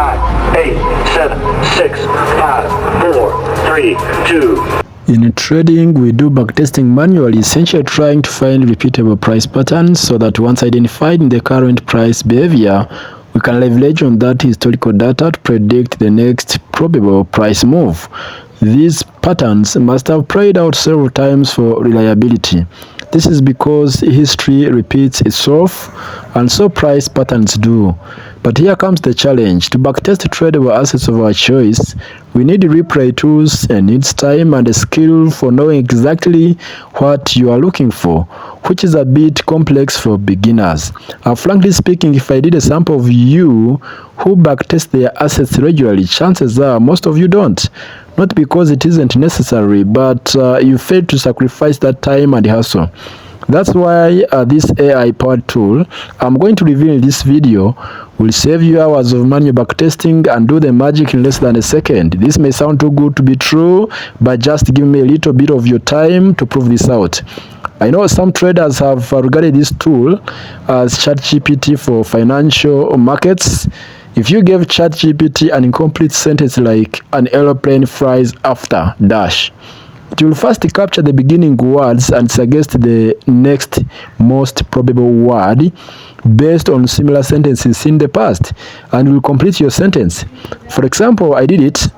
9, 8, 7, 6, 5, 4, 3, 2. In trading, we do backtesting manually, essentially trying to find repeatable price patterns so that once identified in the current price behavior, we can leverage on that historical data to predict the next probable price move. These patterns must have played out several times for reliability. This is because history repeats itself, and so price patterns do. But here comes the challenge. To backtest tradable assets of our choice, we need replay tools and needs time and a skill for knowing exactly what you are looking for, which is a bit complex for beginners. Frankly speaking, if I did a sample of you who backtest their assets regularly, chances are most of you don't. Not because it isn't necessary, but you failed to sacrifice that time and hustle. That's why this AI-powered tool I'm going to reveal in this video will save you hours of manual backtesting and do the magic in less than a second. This may sound too good to be true, but just give me a little bit of your time to prove this out. I know some traders have regarded this tool as ChatGPT for financial markets. If you gave ChatGPT an incomplete sentence like an aeroplane flies after dash, it will first capture the beginning words and suggest the next most probable word based on similar sentences in the past, and will complete your sentence. For example, I did it.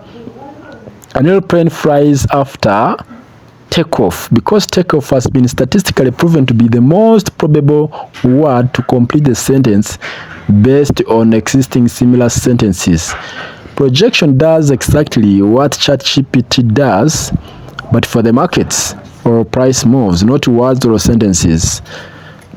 An airplane flies after takeoff, because takeoff has been statistically proven to be the most probable word to complete the sentence based on existing similar sentences. Projection does exactly what ChatGPT does, but for the markets or price moves, not words or sentences.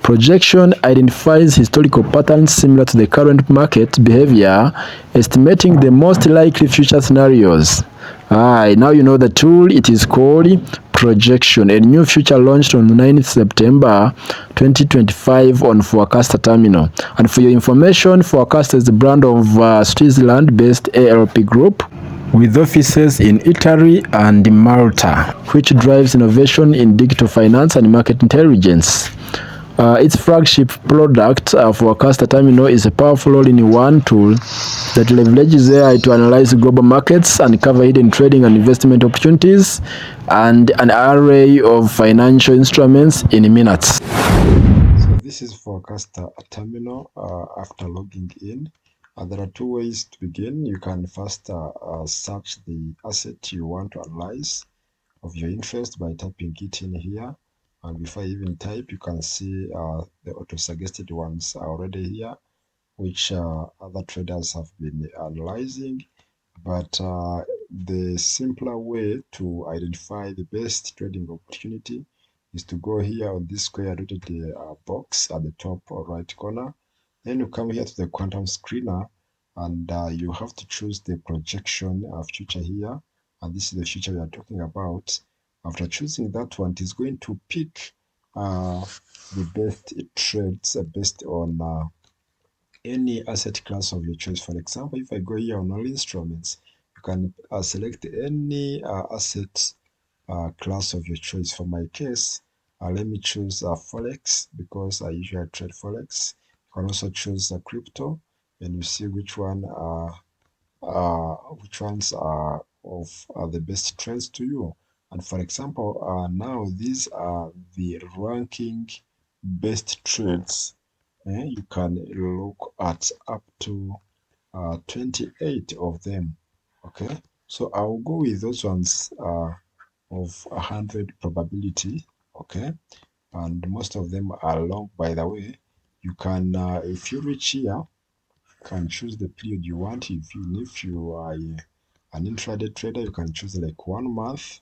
Projection identifies historical patterns similar to the current market behavior, estimating the most likely future scenarios. Now you know the tool. It is called Projection. A new feature launched on 9th September 2025 on Forecaster Terminal. And for your information, Forecaster is the brand of Switzerland-based ALP group with offices in Italy and Malta, which drives innovation in digital finance and market intelligence. Its flagship product, Forecaster Terminal, is a powerful all-in-one tool that leverages AI to analyze global markets, uncover hidden trading and investment opportunities, and an array of financial instruments in minutes. So this is Forecaster Terminal. After logging in, there are two ways to begin. You can first search the asset you want to analyze of your interest by typing it in here. And before I even type, you can see the auto-suggested ones are already here, which other traders have been analyzing. But the simpler way to identify the best trading opportunity is to go here on this square dotted box at the top right corner. Then you come here to the quantum screener, and you have to choose the projection feature here. And this is the feature we are talking about. After choosing that one, it is going to pick the best trades based on any asset class of your choice. For example, if I go here on all instruments, you can select any asset class of your choice. For my case, let me choose forex, because I usually trade forex. You can also choose crypto, and you see which ones are of the best trades to you. And for example, now these are the ranking best trades. You can look at up to 28 of them. Okay, so I'll go with those ones of 100 probability. Okay, and most of them are long, by the way. You can if you reach here, you can choose the period you want. If you are an intraday trader, you can choose like 1 month.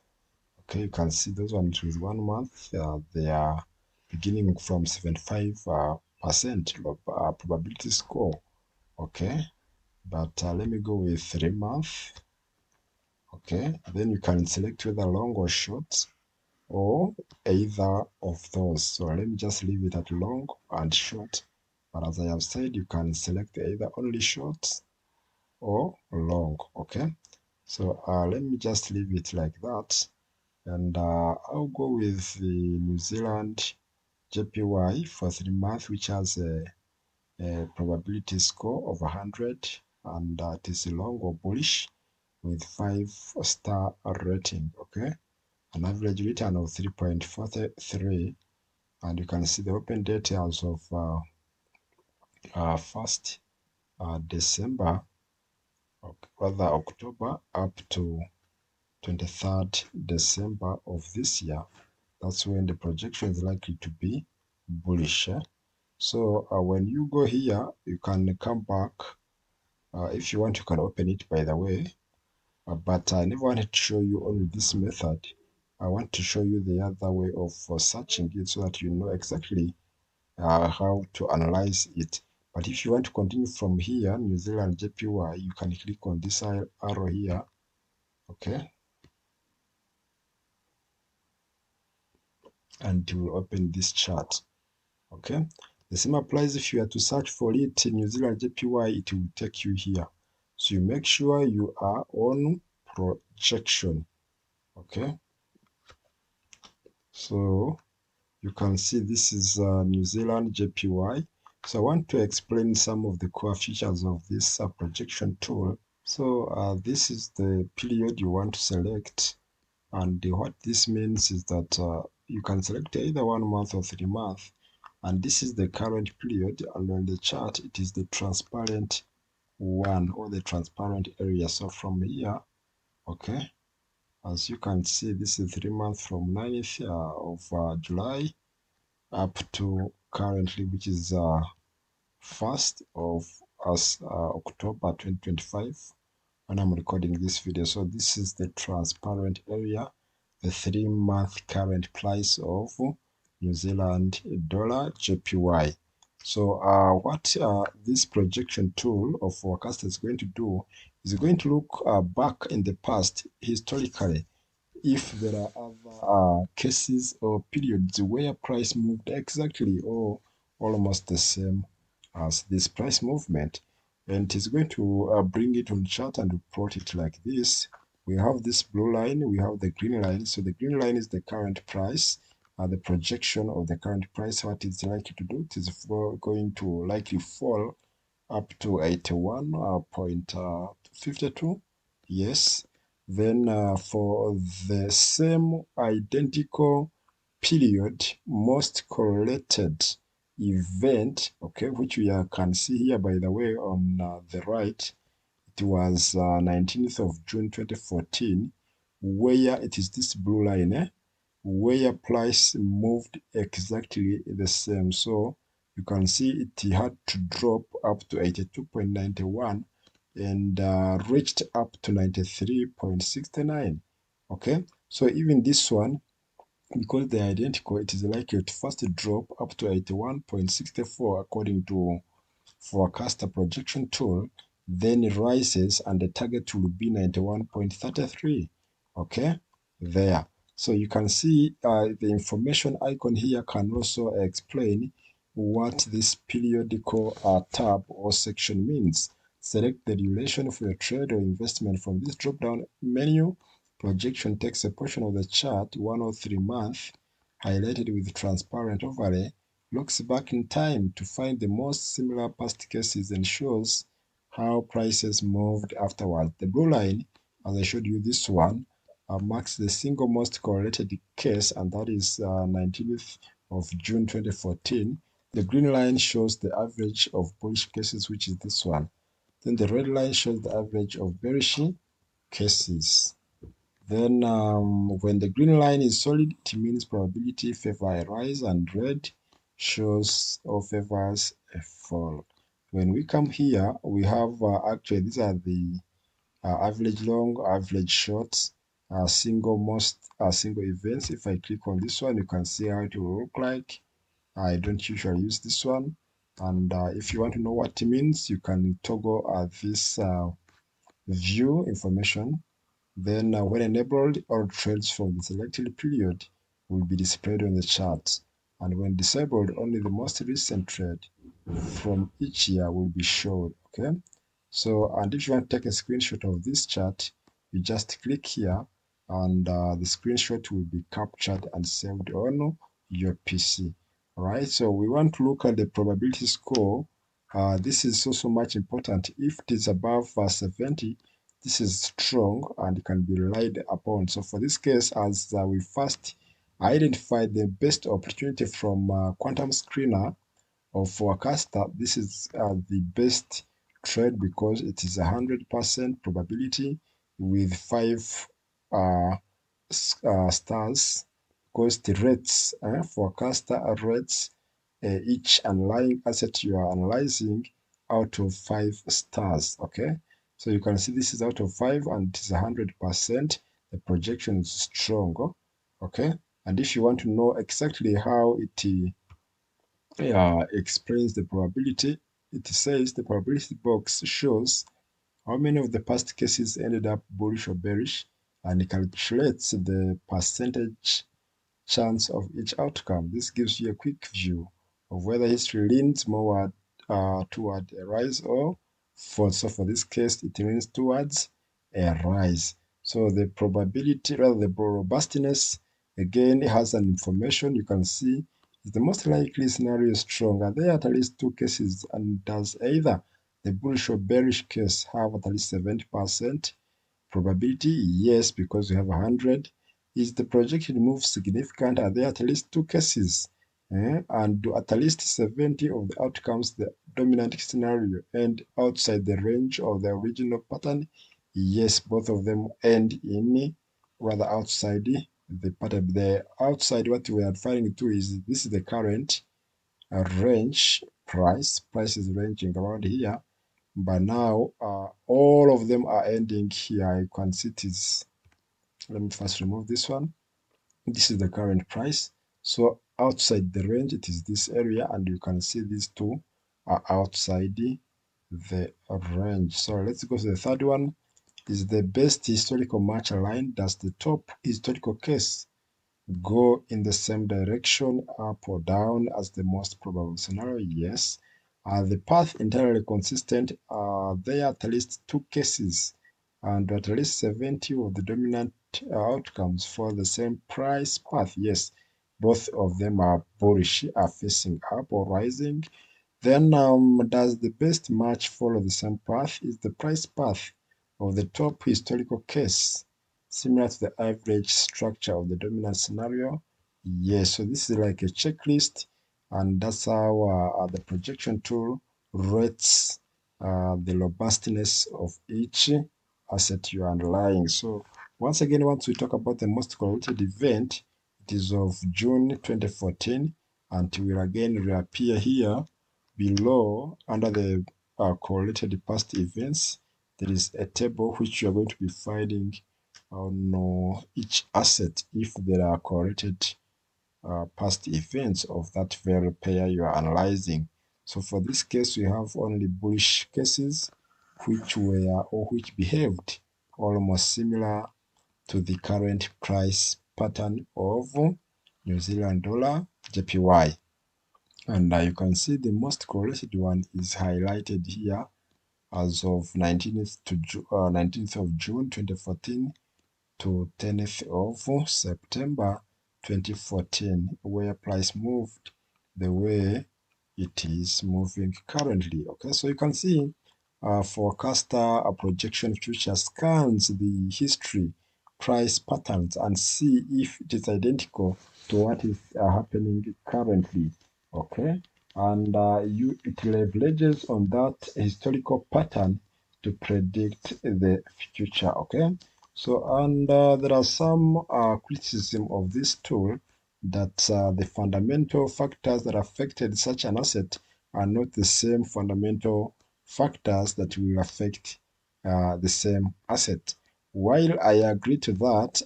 Okay, you can see those ones with 1 month. They are beginning from 75% probability score. Okay, but let me go with 3 months. Okay, then you can select whether long or short, or either of those. So let me just leave it at long and short. But as I have said, you can select either only short or long. Okay, so let me just leave it like that. And I'll go with the New Zealand JPY for 3 months, which has a probability score of 100. and it is long or bullish with 5-star rating. Okay, an average return of 3.43, and you can see the open details of 1st December, or rather October, up to 23rd December of this year. That's when the projection is likely to be bullish. So when you go here, you can come back. If you want, you can open it, by the way. But I never wanted to show you only this method. I want to show you the other way of searching it so that you know exactly how to analyze it. But if you want to continue from here, New Zealand JPY, you can click on this arrow here. Okay, and it will open this chart. Okay, the same applies if you are to search for it in New Zealand JPY, it will take you here. So you make sure you are on projection. Okay, so you can see this is New Zealand JPY. So I want to explain some of the core features of this projection tool. So this is the period you want to select, and what this means is that you can select either 1 month or 3 months, and this is the current period, and on the chart it is the transparent one, or the transparent area. So from here, okay, as you can see, this is 3 months from 9th of July up to currently, which is 1st of October 2025 when I'm recording this video. So this is the transparent area, the 3-month current price of New Zealand dollar JPY. So what this projection tool of forecast is going to do is going to look back in the past historically, if there are other cases or periods where price moved exactly or almost the same as this price movement, and it is going to bring it on chart and plot it like this. We have this blue line, we have the green line. So the green line is the current price, the projection of the current price, what it's likely to do. It is going to likely fall up to 81.52. Yes. Then for the same identical period, most correlated event, okay, which we can see here, by the way, on the right, it was 19th of June 2014, where it is this blue line, where price moved exactly the same. So you can see it had to drop up to 82.91 and reached up to 93.69. Okay, so even this one, because they are identical, it is likely to first drop up to 81.64 according to forecaster projection tool, then it rises and the target will be 91.33. Okay, there. So you can see the information icon here can also explain what this periodical tab or section means. Select the duration for your trade or investment from this drop down menu. Projection takes a portion of the chart, 1 or 3 months, highlighted with transparent overlay, looks back in time to find the most similar past cases and shows how prices moved afterwards. The blue line, as I showed you this one, marks the single most correlated case, and that is 19th of June 2014. The green line shows the average of bullish cases, which is this one. Then the red line shows the average of bearish cases. Then when the green line is solid, it means probability favor a rise, and red shows or favors a fall. When we come here, we have actually these are the average long, average short, single events. If I click on this one, you can see how it will look like. I don't usually use this one, and if you want to know what it means, you can toggle this view information. Then when enabled, all trades from the selected period will be displayed on the chart. And when disabled, only the most recent trade from each year will be shown. Okay. So, and if you want to take a screenshot of this chart, you just click here and the screenshot will be captured and saved on your PC. All right. So we want to look at the probability score This is so much important. If it is above 70, this is strong and can be relied upon. So for this case, as we first identified the best opportunity from quantum screener of forecaster, this is the best trade because it is 100% probability with 5 uh, stars, because the rates, forecaster rates each underlying asset you are analyzing out of 5 stars. Okay, so you can see this is out of 5 and it is 100%. The projection is strong. Okay, and if you want to know exactly how it explains the probability, it says the probability box shows how many of the past cases ended up bullish or bearish, and it calculates the percentage chance of each outcome. This gives you a quick view of whether history leans more toward a rise or fall. So for this case, it leans towards a rise. So the probability, rather the robustness, again, has an information you can see is the most likely scenario strong. Are there at least 2 cases, and does either the bullish or bearish case have at least 70% probability? Yes, because we have 100. Is the projected move significant? Are there at least 2 cases? And do at least 70 of the outcomes the dominant scenario end outside the range of the original pattern? Yes, both of them end in, rather, outside the pattern. The outside, what we are referring to is this is the current range price. Price is ranging around here, but now all of them are ending here. You can see it is, let me first remove this one. This is the current price. So outside the range, it is this area, and you can see these two are outside the range. So let's go to the third one. Is the best historical match aligned? Does the top historical case go in the same direction, up or down, as the most probable scenario? Yes. Are the path entirely consistent? Are there at least 2 cases and at least 70 of the dominant outcomes for the same price path? Yes. Both of them are bullish, are facing up or rising. Then does the best match follow the same path? Is the price path of the top historical case similar to the average structure of the dominant scenario? Yes, so this is like a checklist, and that's how the projection tool rates the robustness of each asset you are underlying. So once again, once we talk about the most correlated event, it is of June 2014, and will again reappear here below under the correlated past events. There is a table which you are going to be finding on each asset if there are correlated past events of that very pair you are analyzing. So for this case, we have only bullish cases which were or which behaved almost similar to the current price pattern of New Zealand dollar JPY. And you can see the most correlated one is highlighted here as of 19th of June 2014 to 10th of September 2014, where price moved the way it is moving currently. Okay, so you can see forecaster a projection future scans the history price patterns and see if it is identical to what is happening currently. Okay, and it leverages on that historical pattern to predict the future. Okay, so and there are some criticism of this tool that the fundamental factors that affected such an asset are not the same fundamental factors that will affect the same asset. While I agree to that,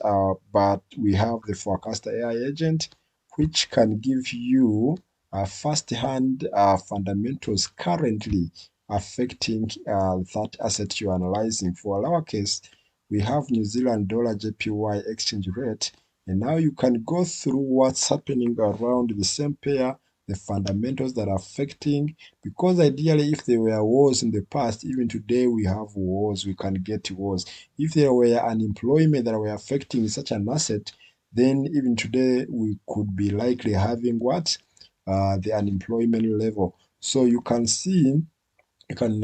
but we have the forecaster AI agent, which can give you first-hand fundamentals currently affecting that asset you're analyzing. For our case, we have New Zealand dollar JPY exchange rate, and now you can go through what's happening around the same pair, the fundamentals that are affecting, because ideally if there were wars in the past, even today we have wars, we can get wars. If there were unemployment that were affecting such an asset, then even today we could be likely having what? The unemployment level. So you can see you can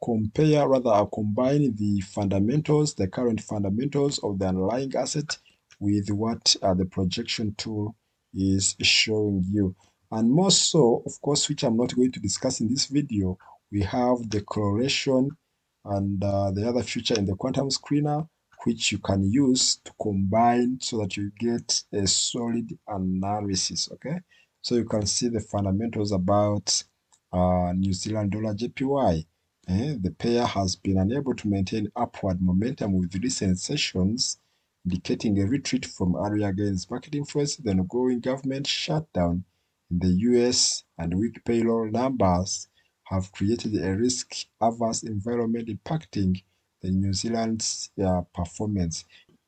compare, rather combine the fundamentals, the current fundamentals of the underlying asset with what the projection tool is showing you. And more so, of course, which I'm not going to discuss in this video, we have the correlation and the other feature in the quantum screener, which you can use to combine so that you get a solid analysis. Okay, so you can see the fundamentals about New Zealand dollar JPY. The pair has been unable to maintain upward momentum with recent sessions, indicating a retreat from earlier gains. Market influence, the ongoing government shutdown in the US and weak payroll numbers have created a risk-averse environment impacting the New Zealand's performance.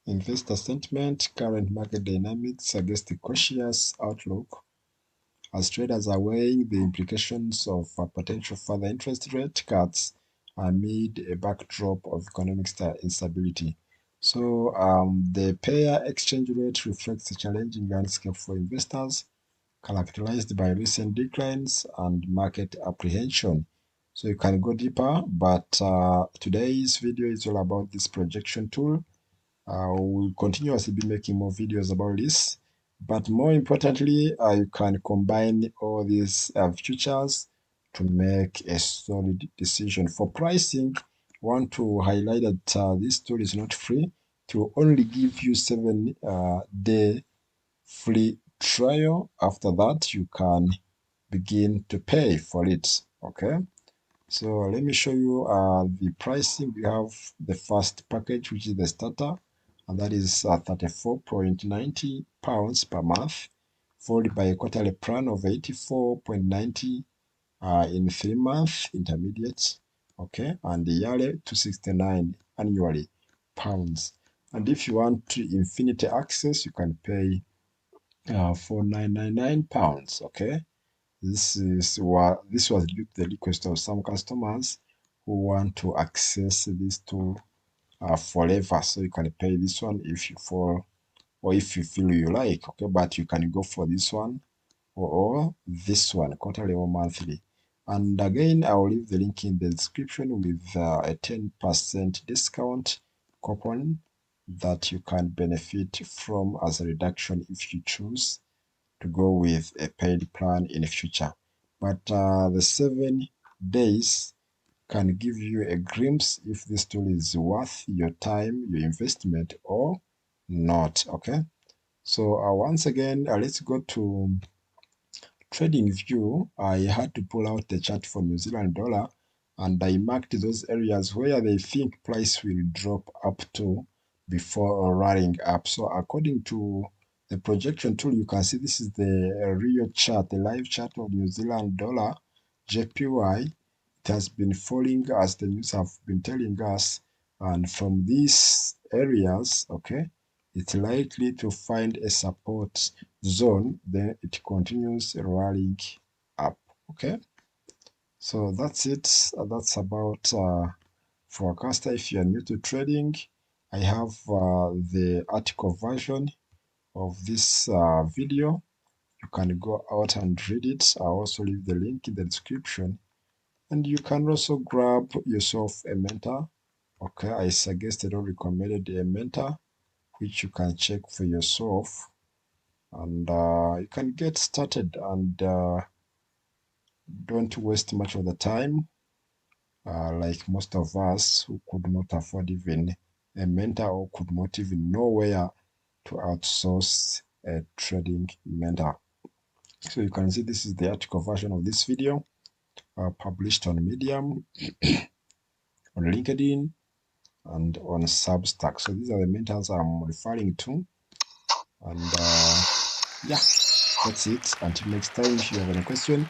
Investor sentiment, current market dynamics suggest a cautious outlook as traders are weighing the implications of potential further interest rate cuts amid a backdrop of economic instability. So the pair exchange rate reflects a challenging landscape for investors, characterized by recent declines and market apprehension. So you can go deeper, but today's video is all about this projection tool. We'll continuously be making more videos about this, but more importantly, you can combine all these features to make a solid decision. For pricing, I want to highlight that this tool is not free. It will only give you 7-day free trial. After that, you can begin to pay for it. Okay, so let me show you the pricing. We have the first package, which is the starter, and that is £34.90 per month, followed by a quarterly plan of £84.90 in 3 months intermediate, okay, and the yearly £269 annually pounds. And if you want to infinity access, you can pay £4,999, okay. This was due to the request of some customers who want to access this tool forever. So you can pay this one if you fall or if you feel you like, okay, but you can go for this one or this one, quarterly or monthly. And again, I will leave the link in the description with a 10% discount coupon that you can benefit from as a reduction if you choose to go with a paid plan in the future. But the 7 days can give you a glimpse if this tool is worth your time, your investment, or not. Okay, so once again, let's go to trading view. I had to pull out the chart for New Zealand dollar, and I marked those areas where they think price will drop up to before rallying up. So according to the projection tool, you can see this is the real chart, the live chart of New Zealand dollar JPY. It has been falling as the news have been telling us, and from these areas, okay, it's likely to find a support zone, then it continues rallying up. Okay, so that's it. That's about forecaster. If you are new to trading, I have the article version of this video. You can go out and read it. I'll also leave the link in the description, and you can also grab yourself a mentor. Okay, I suggested or recommended a mentor which you can check for yourself, and you can get started and don't waste much of the time like most of us who could not afford even a mentor or could not even know where to outsource a trading mentor. So you can see this is the article version of this video published on Medium, on LinkedIn, and on Substack. So these are the mentors I'm referring to, and yeah, that's it. Until next time, if you have any question,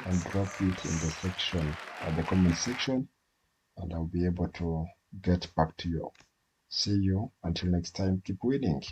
and drop it in the section, the comment section, and I'll be able to get back to you. See you until next time. Keep winning.